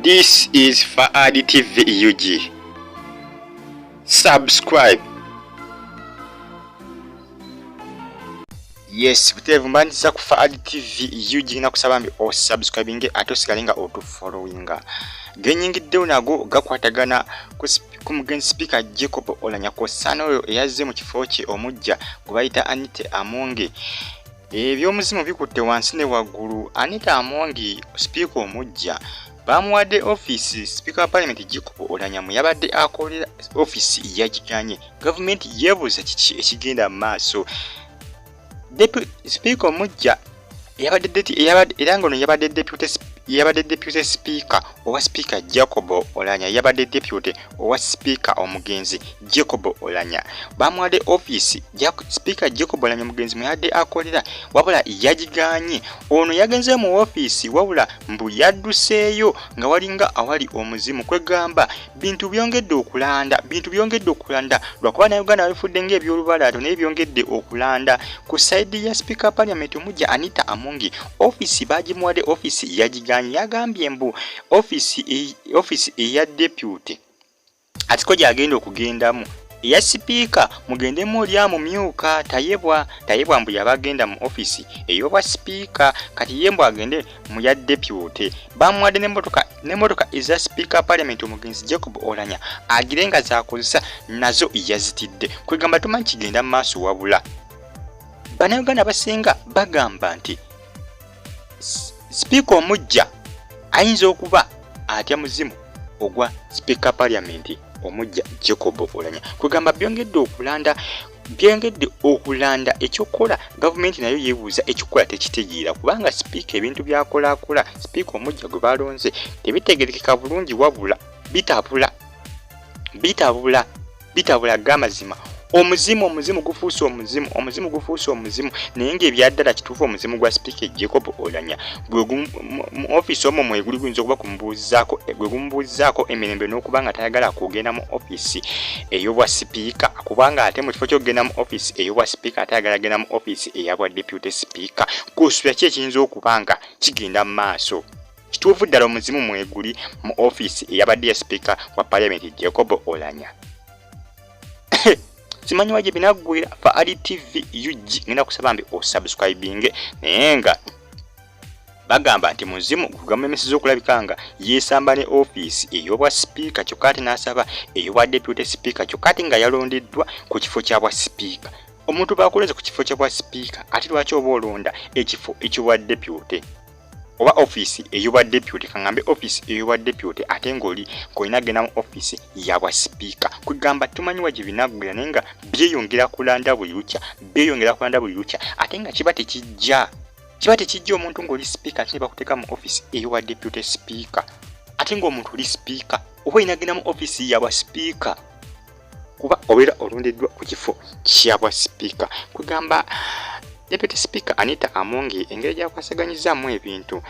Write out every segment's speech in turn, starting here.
This is Faad TV UG. Subscribe. Yes, butevu mbandiza ku Faad TV UG na kusaba mbi o subscribing ate osigalenga o to followinga. Genyingidde unago gakwatagana ku mugenzi speaker Jacob Olanyako sana oyo eyazze mu kifo kye omujja gubayita Anite Amonge. Ebyomuzimu bikutte wansi ne waggulu. Anita Amonge speaker omujja bamuwadde office speaker parliament Jacob Olanyamu yabadde akolera office yakikanye government yebuza kiki ekigenda maaso. Deputy speaker omujja yabadde deputy speaker owa speaker Jacob Olanya yabadde deputy owa speaker omugenzi Jacob Olanya bamuwadde office speaker Jacob Olanya mugenzi muyadde akolera wabula yagiganye. Ono yagenze mu office wabula mbu yadduseeyo nga walinga awali omuzimu kwegamba bintu byongedde okulanda lwakuba na Uganda bifudde ng'ebyolubalato naye byongedde okulanda ku side ya speaker parliament omujja Anita Amonge office bagimuwadde office yagiganye. Yagambye mbu office eya deputy atiko gyagenda okugendamu eya speaker mugendemu olyamu myuka tayebwa mbu yabagenda mu office eyobwa speaker kati yembo agende mu ya deputy. Bamuwadde n'emmotoka eza speaker parliament omugenzi Jacob Olanya agirenga zakozesa nazo yazitidde kwegamba tumanyi kigenda mu maaso wabula Bannayuganda basinga bagamba nti speaker omujja ayinza okuba atya muzimu ogwa speaker parliament omujja Jacob Olanya kugamba byongedde okulanda ekyokola government nayo yebuuza ekikola tekitegeera kubanga speaker ebintu byakola speaker omujja gwe balonze tebitegerekeka bulungi wabula bitabula gamazima. Omuzimu gufuuse omuzimu naye ng'ebyaddala kituufu omuzimu gwa speaker Jacob Olanya gwe mu office omwo mweguli guyinza okuba gumbuuzizaako emirembe n'okuba nga tayagala kugenda mu office ey'obwa speaker kubanga ate mu kifo ky'okugenda mu office ey'obwa speaker atayagala genda mu office ey'abwa deputy speaker kusuya ki ekiyinza okuba nga kigenda mu maaso. Kituufu ddala omuzimu mweguli mu office ey'abadde speaker wa parliament Jacob Olanya. Simanyi waje binagwira Faad TV UG ngenda kusaba mbi osubscribing naye nga bagamba nti muzimu kugamba emisizo okulabikanga yesamba ne office ey'obwa speaker kyokka ate n'asaba ey'obwa deputy speaker kyokka ate nga yalondeddwa ku kifo kyabwa speaker. Omuntu bakuleze ku kifo kyabwa speaker ate lwaki oba olonda ekifo ekyobwa deputy oba office ey'obwa deputy kangambe office ey'obwa deputy ate ng'oli koina genda mu office yabwa speaker kugamba tumanyi waje binagwira naye nga byeyongera kulanda buli lukya ate nga kiba tekijja omuntu ng'oli speaker ate bakuteeka mu office ey'obwa deputy speaker ate ng'omuntu oli speaker oba inagenda mu office yabwa speaker kuba obeera olondeddwa ku kifo kyabwa speaker kugamba Deputy Speaker Anita Amonge engeri gyakwasaganyizaamu ebintu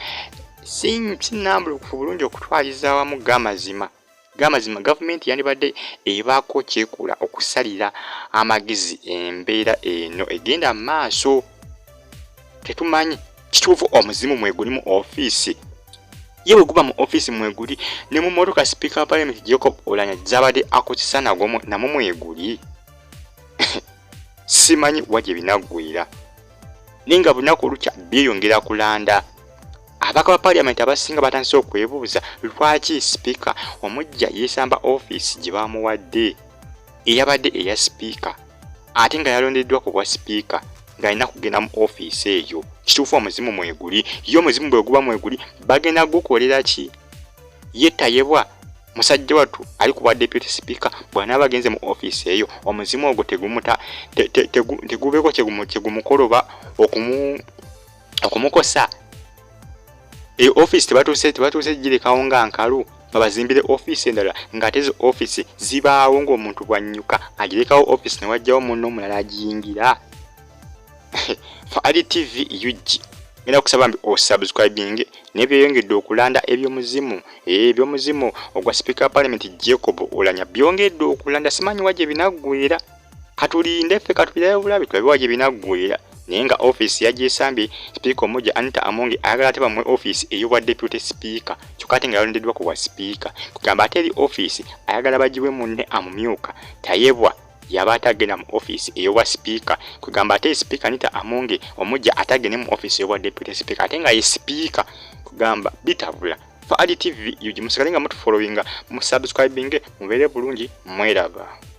sinambulukufu bulungi okutwaliza awamu gamazima gavumenti yandibadde ebaako kyekula okusalira amagezi embeera eno egenda maaso. Tetumanyi kituufu omuzimu mweguli mu office yewe guba mu office mweguli ne mu motoka speaker parliament Jacob Olanya zabadde akozesa namwo mweguli simanyi waje binagwira ninga bunaku lukya byeyongera kulanda. Abaka ba parliament abasinga batandise okwebuuza lwaki speaker omujja yesamba office gye bamuwadde eyabadde eya speaker ate nga yalondeddwa ku bwa speaker ng'alina kugenda mu office eyo. Kituufu omuzimu mweguli yo omuzimu bwe guba mweguli bagenda gukolera ki yetayebwa musajja wattu ali ku bwa deputy speaker bw'anaaba agenze mu office eyo omuzimu ogwo tegubeeko kyegumukoloba okumukosa. Office tebatuuse girekawo nga nkalu babazimbire office endala ng'ate ezo office zibaawo ng'omuntu bw'annyuka agirekawo office ne wajjawo munno omulala agiyingira. Faad TV UG ngenda kusaba mbi osubscribing nebyeyongedde okulanda ebyomuzimu ogwa speaker parliament Jacob Olanya byongedde okulanda. Simanyi waje binagwira katulinde ffe katubirayo bulabi tulabe waje binagwira. nenga office ya jesambye speaker omoja Anita Amongi ayagala ateba mu office eyobwa deputy speaker kyokate nga yalondeddwa ku bwa speaker kugamba ate eri office ayagala bajiwe munne amumyuka tayebwa yaba atagenda mu office eyobwa speaker kugamba ate speaker Anita Amongi omoja atagende mu office eyobwa deputy speaker ate nga ye speaker kugamba bitabula fa Ali TV yuji musikalenga mutu followinga mu subscribing mubere bulungi mweraba.